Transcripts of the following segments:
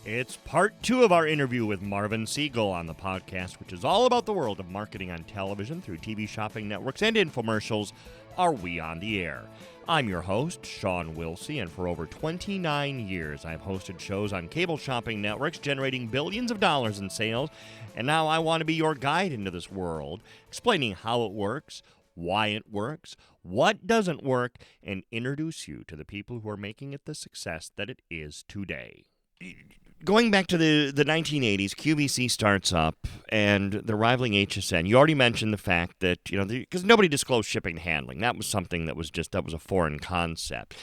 It's part 2 of our interview with Marvin Segel on the podcast, which is all about the world of marketing on television through TV shopping networks and infomercials. Are we on the air? I'm your host, Shawn, and for over 29 years, I've hosted shows on cable shopping networks generating billions of dollars in sales, and now I want to be your guide into this world, explaining how it works, why it works, what doesn't work, and introduce you to the people who are making it the success that it is today. Going back to the 1980s, QVC starts up, and they're rivaling HSN. You already mentioned the fact that, because nobody disclosed shipping and handling. That was something that was a foreign concept.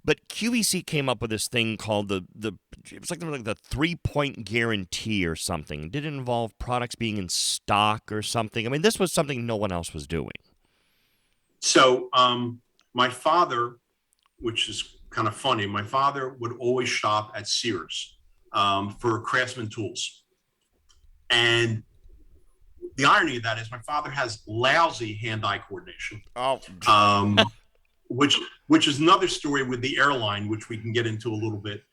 But QVC came up with this thing called it was like the 3-point guarantee or something. Did it involve products being in stock or something? I mean, this was something no one else was doing. So my father, which is kind of funny, my father would always shop at Sears for Craftsman tools. And the irony of that is my father has lousy hand-eye coordination. Which is another story with the airline, which we can get into a little bit.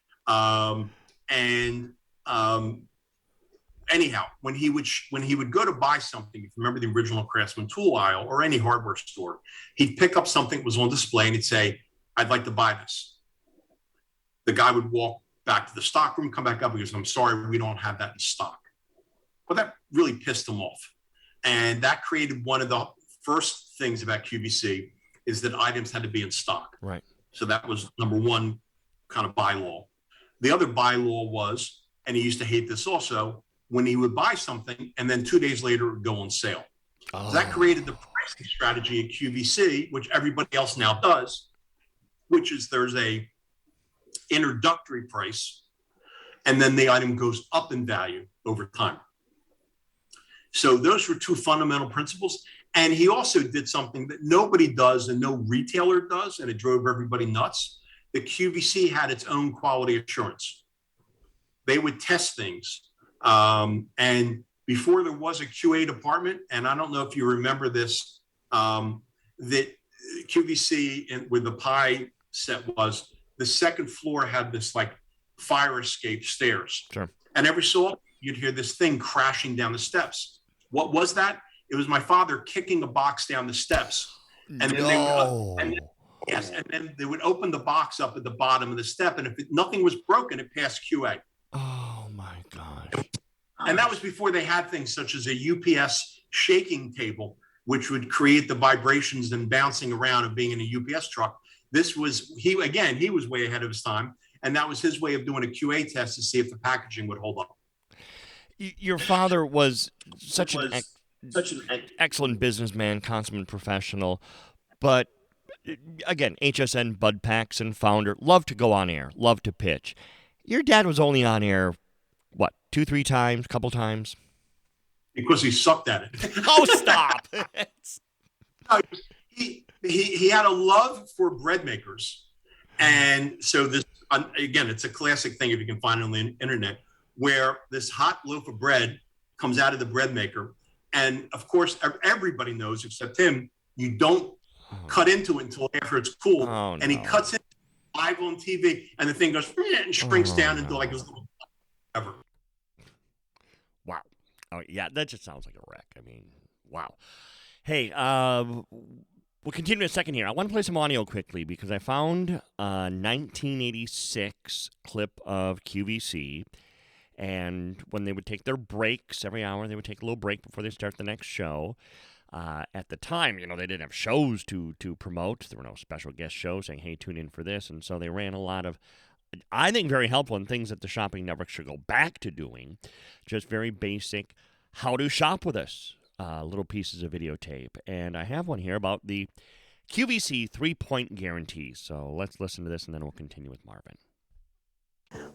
Anyhow, when he would go to buy something, if you remember the original Craftsman tool aisle or any hardware store, he'd pick up something that was on display and he'd say, "I'd like to buy this." The guy would walk back to the stock room, come back up, and goes, "I'm sorry, we don't have that in stock." Well, that really pissed him off. And that created one of the first things about QVC is that items had to be in stock. Right. So that was number one kind of bylaw. The other bylaw was, and he used to hate this also, when he would buy something and then 2 days later it would go on sale. So that created the pricing strategy at QVC, which everybody else now does, which is there's a introductory price, and then the item goes up in value over time. So those were two fundamental principles. And he also did something that nobody does and no retailer does, and it drove everybody nuts. The QVC had its own quality assurance. They would test things. And before there was a QA department, and I don't know if you remember this, that QVC with the pie set was, the second floor had this like fire escape stairs. Sure. And every so often you'd hear this thing crashing down the steps. What was that? It was my father kicking a box down the steps. And then then they would open the box up at the bottom of the step. And if nothing was broken, it passed QA. Oh my gosh. And that was before they had things such as a UPS shaking table, which would create the vibrations and bouncing around of being in a UPS truck. This was, he was way ahead of his time. And that was his way of doing a QA test to see if the packaging would hold up. Your father was such an excellent businessman, consummate professional. But again, HSN, Bud Paxson, founder, loved to go on air, loved to pitch. Your dad was only on air, 2-3 times, couple times? Because he sucked at it. Oh, stop. He had a love for bread makers. And so this, again, it's a classic thing if you can find it on the internet, where this hot loaf of bread comes out of the bread maker. And of course, everybody knows except him, you don't cut into it until after it's cool. And he cuts it live on TV and the thing goes and shrinks down into like this little whatever. Wow. Oh, yeah, that just sounds like a wreck. I mean, wow. Hey, we'll continue in a second here. I want to play some audio quickly because I found a 1986 clip of QVC. And when they would take their breaks every hour, they would take a little break before they start the next show. At the time, they didn't have shows to promote. There were no special guest shows saying, "Hey, tune in for this." And so they ran a lot of, I think, very helpful and things that the shopping network should go back to doing. Just very basic, how to shop with us, little pieces of videotape. And I have one here about the QVC 3-point guarantee. So let's listen to this, and then we'll continue with Marvin.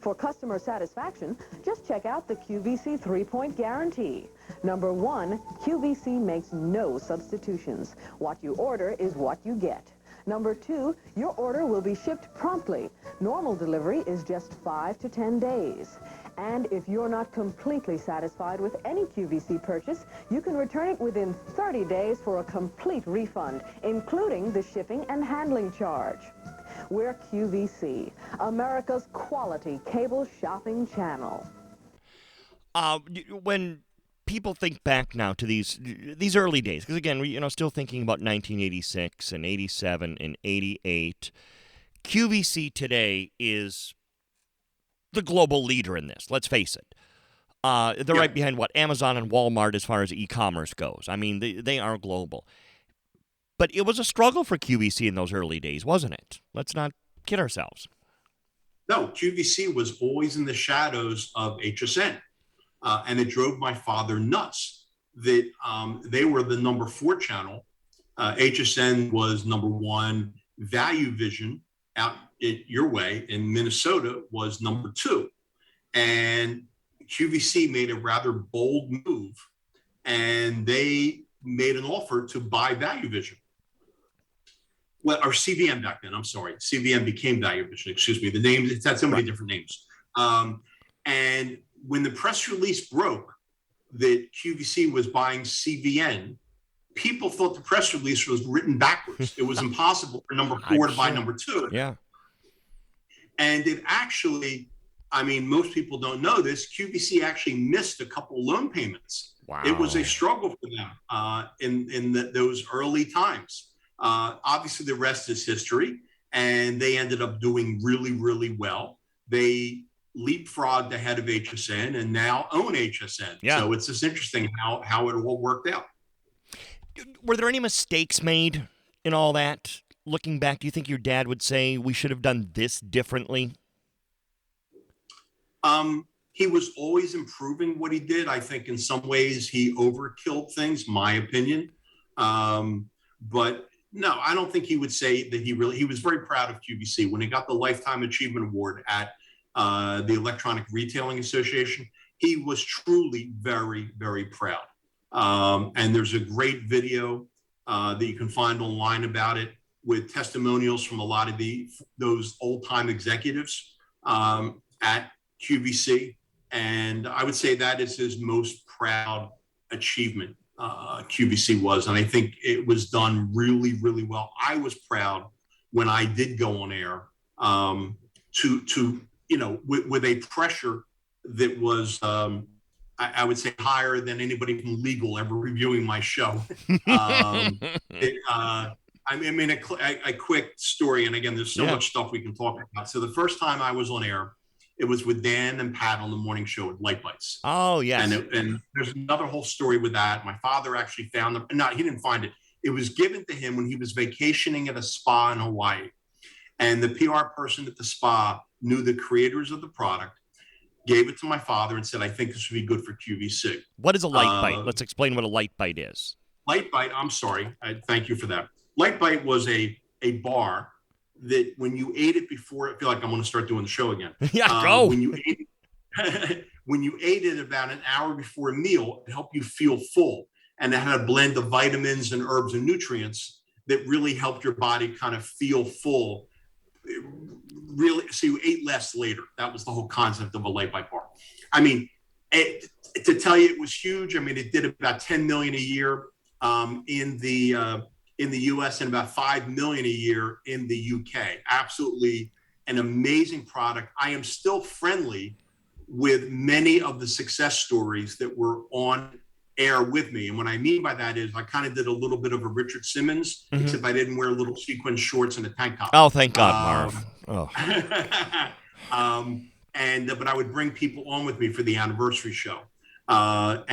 For customer satisfaction, just check out the QVC 3-point guarantee. Number 1, QVC makes no substitutions. What you order is what you get. Number 2, your order will be shipped promptly. Normal delivery is just 5 to 10 days. And if you're not completely satisfied with any QVC purchase, you can return it within 30 days for a complete refund, including the shipping and handling charge. We're QVC, America's quality cable shopping channel. When people think back now to these early days, because again, we still thinking about 1986 and 87 and 88, QVC today is the global leader in this. Let's face it. They're right behind Amazon and Walmart as far as e-commerce goes. I mean, they are global. But it was a struggle for QVC in those early days, wasn't it? Let's not kid ourselves. No, QVC was always in the shadows of HSN. And it drove my father nuts that they were the number 4 channel. HSN was number 1. Value Vision out your way in Minnesota was number 2. And QVC made a rather bold move, and they made an offer to buy Value Vision. Well, or CVM back then, I'm sorry. CVM became Value Vision, excuse me. The names, it's had so many different names. And when the press release broke that QVC was buying CVN, people thought the press release was written backwards. It was impossible for number 4 to buy number 2. Yeah. And it actually, I mean, most people don't know this, QVC actually missed a couple loan payments. Wow. It was a struggle for them in those early times. Obviously, the rest is history, and they ended up doing really, really well. They leapfrogged ahead of HSN and now own HSN. Yeah. So it's just interesting how it all worked out. Were there any mistakes made in all that? Looking back, do you think your dad would say we should have done this differently? He was always improving what he did. I think in some ways he overkilled things, my opinion. But no, I don't think he would say that he was very proud of QVC. When he got the Lifetime Achievement Award at the Electronic Retailing Association, he was truly very, very proud. And there's a great video that you can find online about it with testimonials from a lot of those old-time executives at QVC. And I would say that is his most proud achievement, QVC was. And I think it was done really, really well. I was proud when I did go on air with a pressure that was, I would say, higher than anybody from legal ever reviewing my show. A quick story. And again, there's so much stuff we can talk about. So the first time I was on air, it was with Dan and Pat on the morning show at Light Bites. Oh, yes. And there's another whole story with that. My father actually found them. No, he didn't find it. It was given to him when he was vacationing at a spa in Hawaii. And the PR person at the spa knew the creators of the product, gave it to my father and said, I think this would be good for QVC. What is a light bite? Let's explain what a light bite is. Light Bite, I'm sorry. Thank you for that. Light Bite was a bar that when you ate it before, I feel like I'm going to start doing the show again. Go. When you ate it about an hour before a meal, it helped you feel full. And it had a blend of vitamins and herbs and nutrients that really helped your body kind of feel full. Really, so you ate less later. That was the whole concept of a Light Bite bar. I mean, to tell you it was huge. I mean, it did about 10 million a year in the US and about 5 million a year in the UK. Absolutely an amazing product. I am still friendly with many of the success stories that were on air with me. And what I mean by that is I kind of did a little bit of a Richard Simmons, except I didn't wear little sequin shorts and a tank top. Oh, thank God, Marv. But I would bring people on with me for the anniversary show. That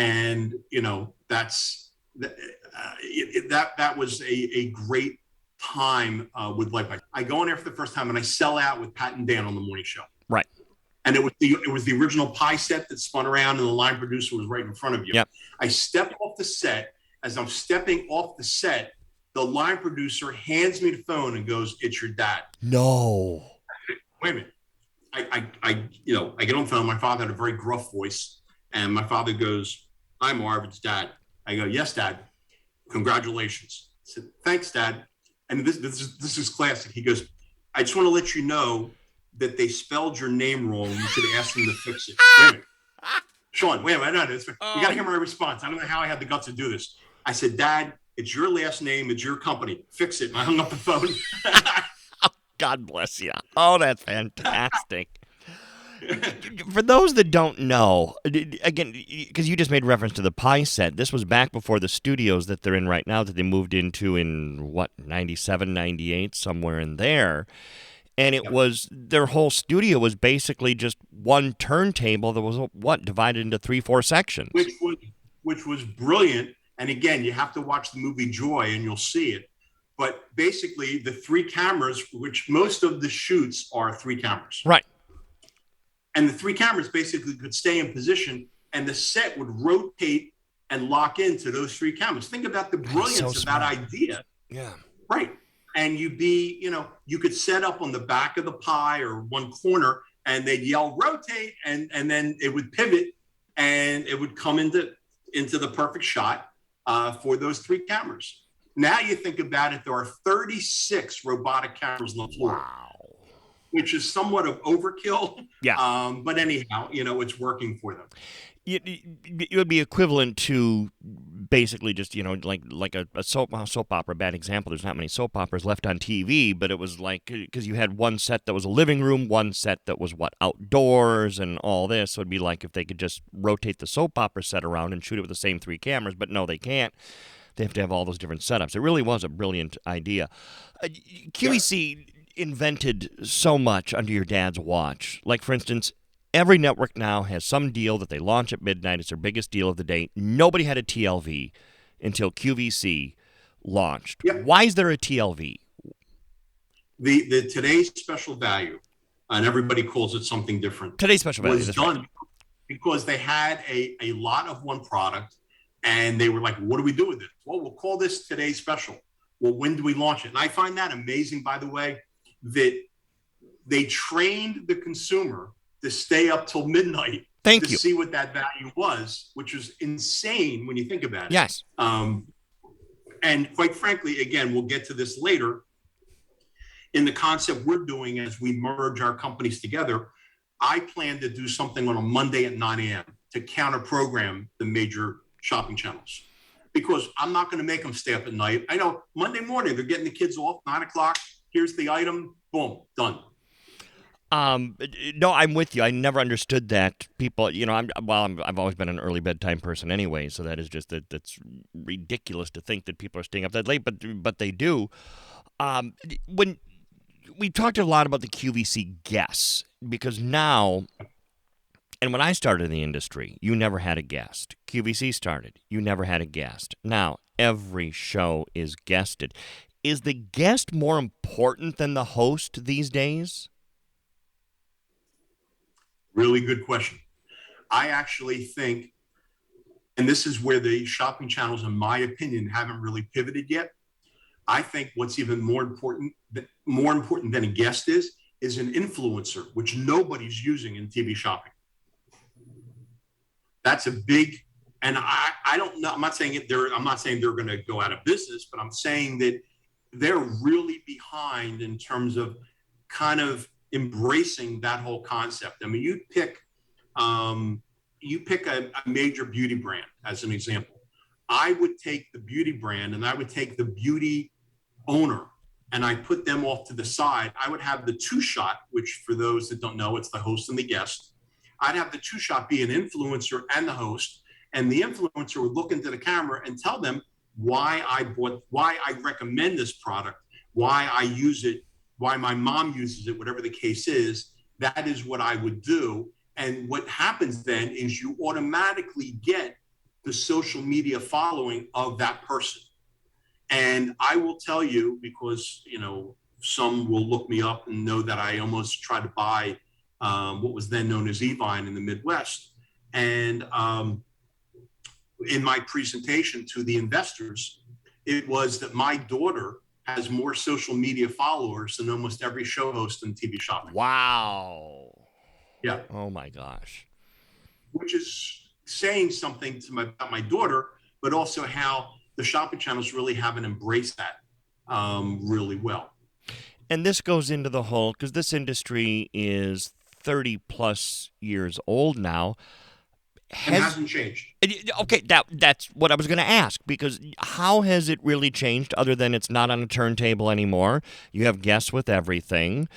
was a great time with Light Bite. I go in there for the first time and I sell out with Pat and Dan on the morning show. Right. And it was the original pie set that spun around and the line producer was right in front of you. Yep. I stepped off the set. As I'm stepping off the set, the line producer hands me the phone and goes, "It's your dad." No. Wait a minute. I get on the phone. My father had a very gruff voice, and my father goes, "Hi, Marvin's dad." I go, "Yes, Dad. Congratulations." I said, "Thanks, Dad." And this is classic. He goes, "I just want to let you know that they spelled your name wrong. You should ask them to fix it." Wait a minute. Shawn, wait a minute. You got to hear my response. I don't know how I had the guts to do this. I said, "Dad, it's your last name. It's your company. Fix it." And I hung up the phone. God bless you. Oh, that's fantastic. For those that don't know, again, because you just made reference to the pie set, this was back before the studios that they're in right now that they moved into in, 97, 98, somewhere in there. And it was, their whole studio was basically just one turntable that was, divided into 3-4 sections. Which was brilliant. And again, you have to watch the movie Joy and you'll see it. But basically, the 3 cameras, which most of the shoots are 3 cameras. Right. And the 3 cameras basically could stay in position and the set would rotate and lock into those 3 cameras. Think about the brilliance of that idea. Yeah. Right. And you could set up on the back of the pie or one corner and they'd yell rotate and then it would pivot and it would come into the perfect shot for those 3 cameras. Now you think about it, there are 36 robotic cameras on the floor. Wow. Which is somewhat of overkill. Yeah. But anyhow, it's working for them. It would be equivalent to basically just, like a soap opera, bad example. There's not many soap operas left on TV, but it was like, because you had one set that was a living room, one set that was, outdoors and all this. So it'd be like if they could just rotate the soap opera set around and shoot it with the same 3 cameras, but no, they can't. They have to have all those different setups. It really was a brilliant idea. QVC invented so much under your dad's watch. Like, for instance, every network now has some deal that they launch at midnight. It's their biggest deal of the day. Nobody had a TLV until QVC launched. Yep. Why is there a TLV? The today's special value, and everybody calls it something different. Today's special value was done because they had a lot of one product, and they were like, "What do we do with it?" Well, we'll call this today's special. Well, when do we launch it? And I find that amazing, by the way, that they trained the consumer to stay up till midnight to see what that value was, which is insane when you think about it. Yes. And quite frankly, again, we'll get to this later. In the concept we're doing as we merge our companies together, I plan to do something on a Monday at 9 a.m. to counter program the major shopping channels. Because I'm not going to make them stay up at night. I know Monday morning, they're getting the kids off, 9 o'clock. Here's the item. Boom, done. No, I'm with you. I never understood that. People, I've always been an early bedtime person anyway, so that is just that's ridiculous to think that people are staying up that late, but they do. When we talked a lot about the QVC guests, because now, and when I started in the industry, you never had a guest. QVC started, you never had a guest. Now every show is guested. Is the guest more important than the host these days? Really good question. I actually think, and this is where the shopping channels, in my opinion, haven't really pivoted yet. I think what's even more important than a guest is an influencer, which nobody's using in TV shopping. That's a big, and I don't know. I'm not saying they're going to go out of business, but I'm saying that they're really behind in terms of kind of embracing that whole concept. I mean, you pick a major beauty brand as an example. I would take the beauty brand and I would take the beauty owner and I put them off to the side. I would have the 2-shot, which for those that don't know, it's the host and the guest. I'd have the 2-shot be an influencer and the host, and the influencer would look into the camera and tell them why I recommend this product, why I use it, why my mom uses it, whatever the case is. That is what I would do. And what happens then is you automatically get the social media following of that person. And I will tell you, because, some will look me up and know that I almost tried to buy what was then known as Evine in the Midwest. And in my presentation to the investors, it was that my daughter has more social media followers than almost every show host in TV shopping. Wow. Yeah. Oh my gosh. Which is saying something about my daughter, but also how the shopping channels really haven't embraced that really well. And this goes into the whole, because this industry is 30 plus years old now. and hasn't changed. Okay, that's what I was going to ask, because how has it really changed other than it's not on a turntable anymore? You have guests with everything.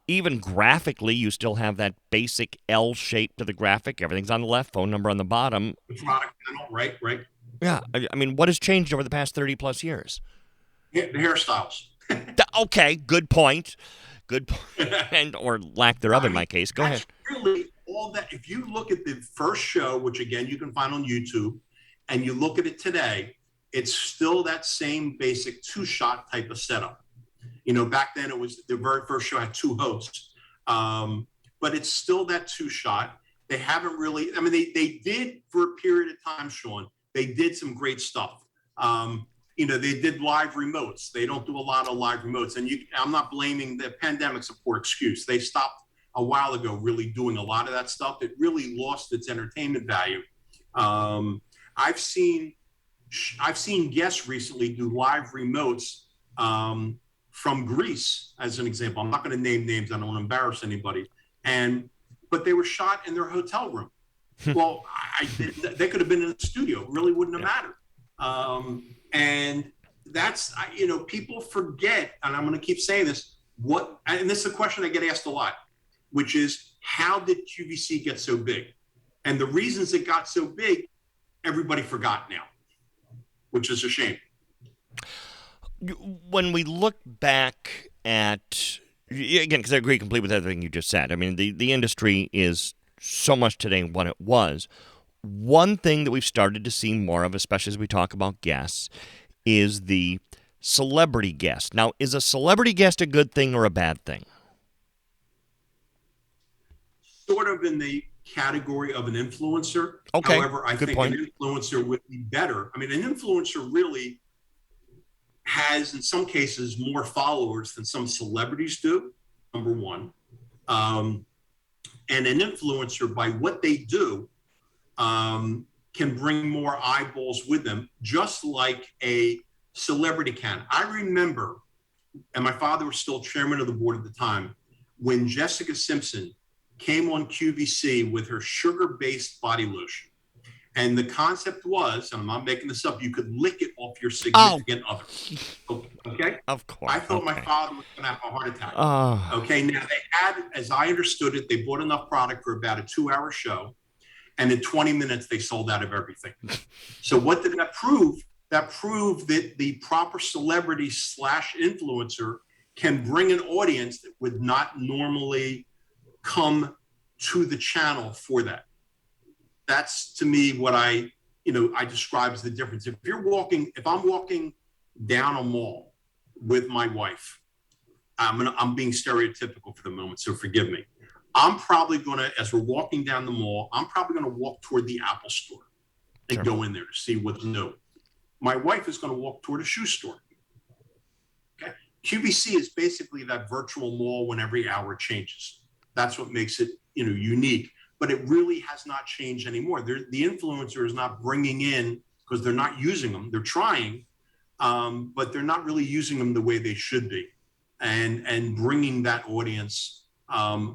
Even graphically, you still have that basic L shape to the graphic. Everything's on the left, phone number on the bottom. The product panel, right. Yeah, I mean, what has changed over the past 30-plus years? Yeah, the hairstyles. Okay, good point. And or lack thereof in my case. Go ahead. Really all that. If you look at the first show, which again you can find on YouTube, and you look at it today, it's still that same basic 2-shot type of setup. Back then it was the very first show had 2 hosts, but it's still that 2-shot. They haven't really. I mean, they did for a period of time, Shawn. They did some great stuff. They did live remotes. They don't do a lot of live remotes. And I'm not blaming the pandemic's a poor excuse. They stopped a while ago really doing a lot of that stuff. It really lost its entertainment value. I've seen guests recently do live remotes from Greece, as an example. I'm not going to name names. I don't want to embarrass anybody. But they were shot in their hotel room. Well, they could have been in the studio. It really wouldn't have mattered. And that's, people forget, and I'm going to keep saying this, and this is a question I get asked a lot, which is, how did QVC get so big? And the reasons it got so big, everybody forgot now, which is a shame. When we look back at, again, because I agree completely with everything you just said, I mean, the industry is so much today what it was. One thing that we've started to see more of, especially as we talk about guests, is the celebrity guest. Now, is a celebrity guest a good thing or a bad thing? Sort of in the category of an influencer. Okay. However, I think point. An influencer would be better. I mean, an influencer really has, in some cases, more followers than some celebrities do, number one. And an influencer, by what they do, can bring more eyeballs with them, just like a celebrity can. I remember, and my father was still chairman of the board at the time, when Jessica Simpson came on QVC with her sugar-based body lotion. And the concept was, and I'm not making this up, you could lick it off your significant other. Okay? Of course. I thought my father was going to have a heart attack. Okay, now they had, as I understood it, they bought enough product for about a 2-hour show. And in 20 minutes, they sold out of everything. So what did that prove? That proved that the proper celebrity / influencer can bring an audience that would not normally come to the channel for that. That's, to me, what I describe as the difference. If I'm walking down a mall with my wife, I'm being stereotypical for the moment, so forgive me. I'm probably going to, as we're walking down the mall, I'm probably going to walk toward the Apple store and go in there to see what's new. My wife is going to walk toward a shoe store. Okay. QVC is basically that virtual mall when every hour changes. That's what makes it, unique. But it really has not changed anymore. The influencer is not bringing in, because they're not using them. They're trying, but they're not really using them the way they should be, and bringing that audience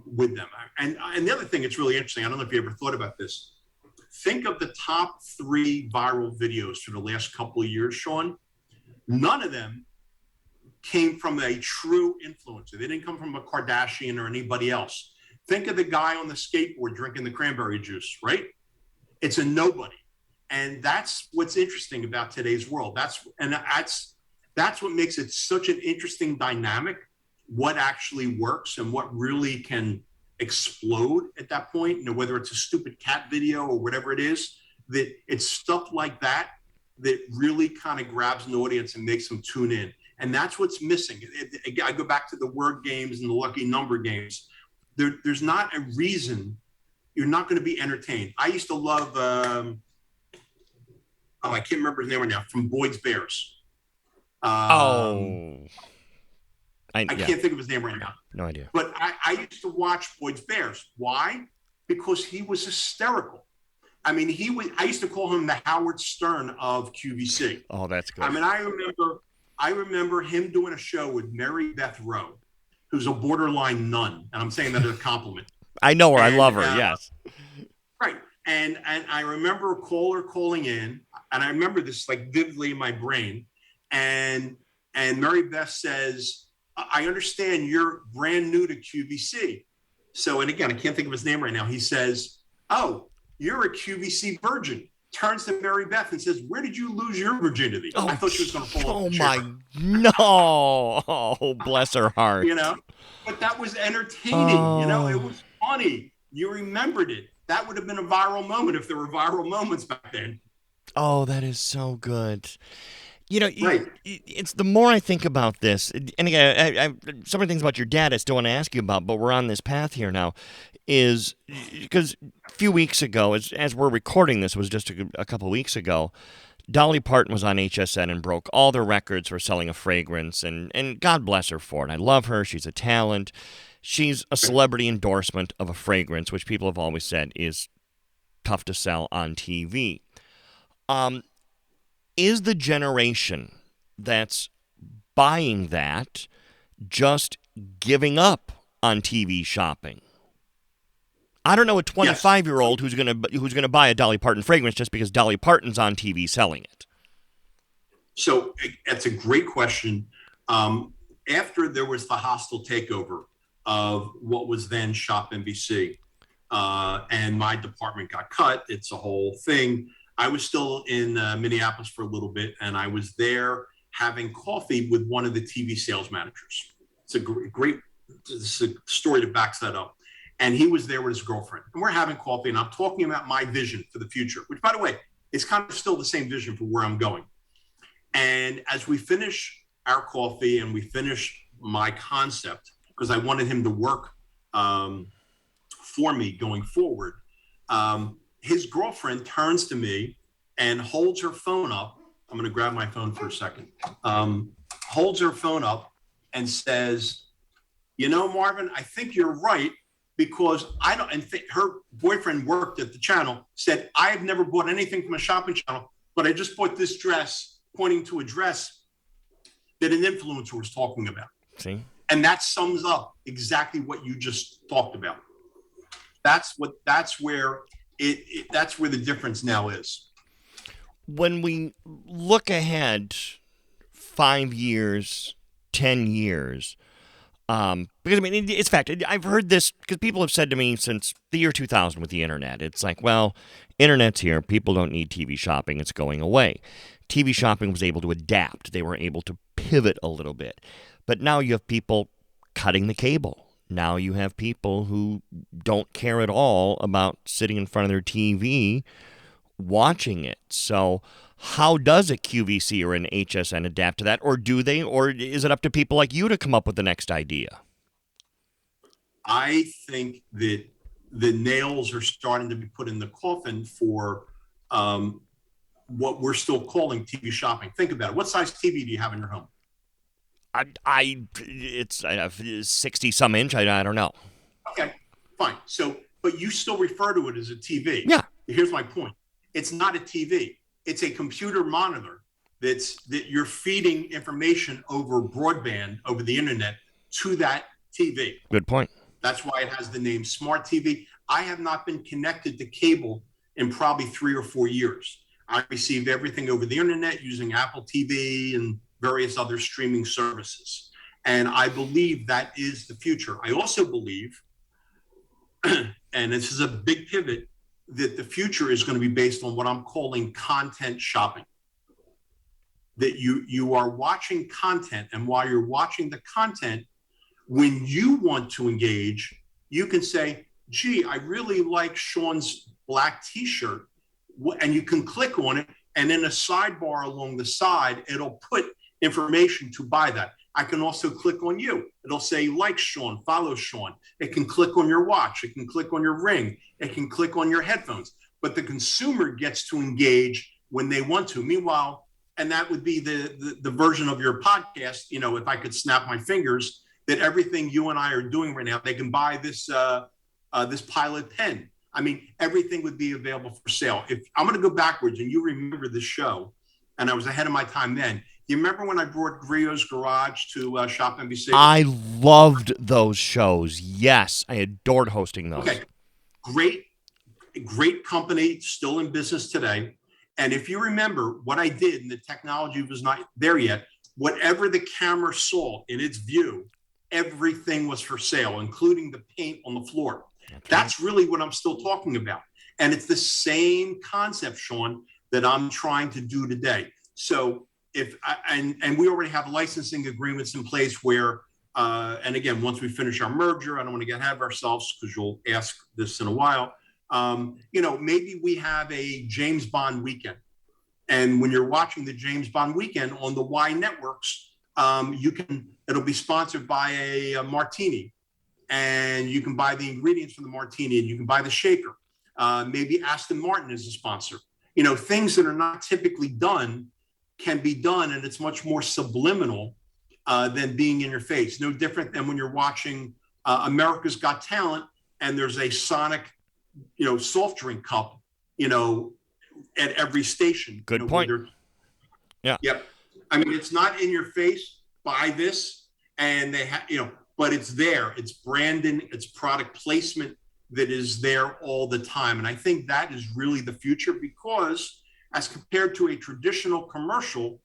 with them. And the other thing, it's really interesting. I don't know if you ever thought about this. Think of the top 3 viral videos for the last couple of years, Shawn. None of them came from a true influencer. They didn't come from a Kardashian or anybody else. Think of the guy on the skateboard drinking the cranberry juice, right? It's a nobody. And that's what's interesting about today's world. That's what makes it such an interesting dynamic, what actually works and what really can explode at that point, whether it's a stupid cat video or whatever it is, that it's stuff like that really kind of grabs an audience and makes them tune in. And that's what's missing. I go back to the word games and the lucky number games. There's not a reason you're not going to be entertained. I used to love, I can't remember his name right now, from Boyd's Bears. I can't think of his name right now. No idea. But I used to watch Boyd's Bears. Why? Because he was hysterical. I mean, I used to call him the Howard Stern of QVC. Oh, that's good. I mean, I remember him doing a show with Mary Beth Rowe, who's a borderline nun. And I'm saying that as a compliment. I know her. I love her. Yes. Right. And I remember a caller calling in, and I remember this like vividly in my brain. And Mary Beth says, I understand you're brand new to QVC. So, and again, I can't think of his name right now. He says, oh, you're a QVC virgin. Turns to Mary Beth and says, where did you lose your virginity? Oh, I thought she was going to fall off the my, chair. no. Oh, bless her heart. You know, but that was entertaining. You know, it was funny. You remembered it. That would have been a viral moment if there were viral moments back then. Oh, that is so good. You know, Right. it's the more I think about this, and again, I, some of the things about your dad I still want to ask you about, but we're on this path here now, is because a few weeks ago, as we're recording this, it was just a couple weeks ago, Dolly Parton was on HSN and broke all the records for selling a fragrance, and God bless her for it. I love her. She's a talent. She's a celebrity endorsement of a fragrance, which people have always said is tough to sell on TV. Is the generation that's buying that just giving up on TV shopping? I don't know a 25-year-old who's gonna buy a Dolly Parton fragrance just because Dolly Parton's on TV selling it. So that's a great question. After there was the hostile takeover of what was then Shop NBC, and my department got cut, it's a whole thing. I was still in Minneapolis for a little bit, and I was there having coffee with one of the TV sales managers. It's a great it's a story that backs that up. And he was there with his girlfriend, and we're having coffee, and I'm talking about my vision for the future, which, by the way, is kind of still the same vision for where I'm going. And as we finish our coffee and we finish my concept, because I wanted him to work for me going forward, his girlfriend turns to me and holds her phone up. I'm going to grab my phone for a second. Holds her phone up and says, you know, Marvin, I think you're right, because I don't, and her boyfriend worked at the channel, said, I have never bought anything from a shopping channel, but I just bought this dress, pointing to a dress that an influencer was talking about. See? And that sums up exactly what you just talked about. That's where the difference now is. When we look ahead 5 years, 10 years, because I mean, it's fact. I've heard this because people have said to me since the year 2000 with the internet. It's like, well, internet's here. People don't need TV shopping. It's going away. TV shopping was able to adapt. They were able to pivot a little bit. But now you have people cutting the cable. Now you have people who don't care at all about sitting in front of their TV watching it. So how does a QVC or an HSN adapt to that? Or do they? Or is it up to people like you to come up with the next idea? I think that the nails are starting to be put in the coffin for what we're still calling TV shopping. Think about it. What size TV do you have in your home? It's 60 some inch. I don't know. Okay, fine. So, but you still refer to it as a TV. Yeah. Here's my point. It's not a TV. It's a computer monitor that you're feeding information over broadband, over the internet, to that TV. Good point. That's why it has the name Smart TV. I have not been connected to cable in probably 3 or 4 years. I received everything over the internet using Apple TV and various other streaming services. And I believe that is the future. I also believe, and this is a big pivot, that the future is going to be based on what I'm calling content shopping. That you are watching content, and while you're watching the content, when you want to engage, you can say, gee, I really like Shawn's black t-shirt. And you can click on it, and in a sidebar along the side, it'll put information to buy that. I can also click on you. It'll say, like Shawn, follow Shawn. It can click on your watch. It can click on your ring. It can click on your headphones. But the consumer gets to engage when they want to. Meanwhile, and that would be the version of your podcast, you know, if I could snap my fingers, that everything you and I are doing right now, they can buy this this Pilot pen. I mean, everything would be available for sale. If I'm going to go backwards, and you remember the show, and I was ahead of my time then. You remember when I brought Griot's Garage to Shop NBC? I loved those shows. Yes, I adored hosting those. Okay, great. great company, still in business today. And if you remember what I did, and the technology was not there yet, whatever the camera saw in its view, everything was for sale, including the paint on the floor. That's really what I'm still talking about. And it's the same concept, Shawn, that I'm trying to do today. So and we already have licensing agreements in place where, and again, once we finish our merger, I don't want to get ahead of ourselves because you'll ask this in a while. Maybe we have a James Bond weekend. And when you're watching the James Bond weekend on the Y networks, it'll be sponsored by a martini, and you can buy the ingredients for the martini, and you can buy the shaker. Maybe Aston Martin is a sponsor. Things that are not typically done can be done, and it's much more subliminal than being in your face. No different than when you're watching America's Got Talent, and there's a Sonic, soft drink cup, at every station. Good point. Yeah. Yep. I mean, it's not in your face. Buy this, and they have, but it's there. It's branding. It's product placement that is there all the time. And I think that is really the future, because as compared to a traditional commercial,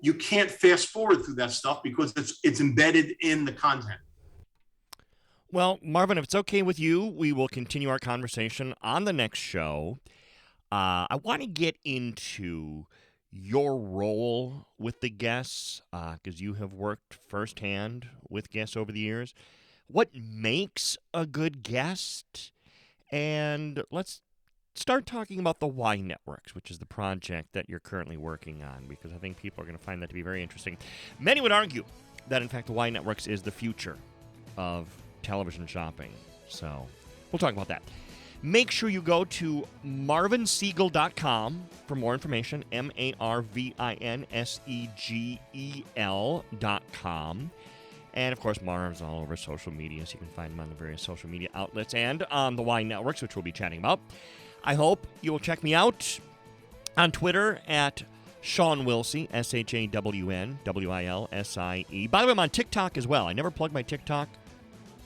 you can't fast forward through that stuff because it's embedded in the content. Well, Marvin, if it's okay with you, we will continue our conversation on the next show. I want to get into your role with the guests, because you have worked firsthand with guests over the years. What makes a good guest? And let's start talking about the Y Networks, which is the project that you're currently working on, because I think people are going to find that to be very interesting. Many would argue that, in fact, the Y Networks is the future of television shopping. So we'll talk about that. Make sure you go to marvinsegel.com for more information, marvinsegel.com. And, of course, Marv's all over social media, so you can find him on the various social media outlets and on the Y Networks, which we'll be chatting about. I hope you will check me out on Twitter at Shawn Wilsie, ShawnWilsie. By the way, I'm on TikTok as well. I never plug my TikTok.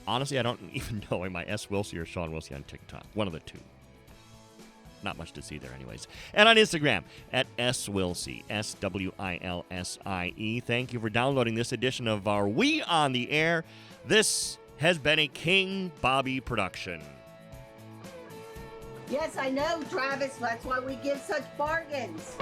Honestly, I don't even know am I S. Wilsie or Shawn Wilsie on TikTok. One of the two. Not much to see there anyways. And on Instagram at S. Wilsie, SWILSIE. Thank you for downloading this edition of our We on the Air. This has been a King Bobby production. Yes, I know, Travis. That's why we give such bargains.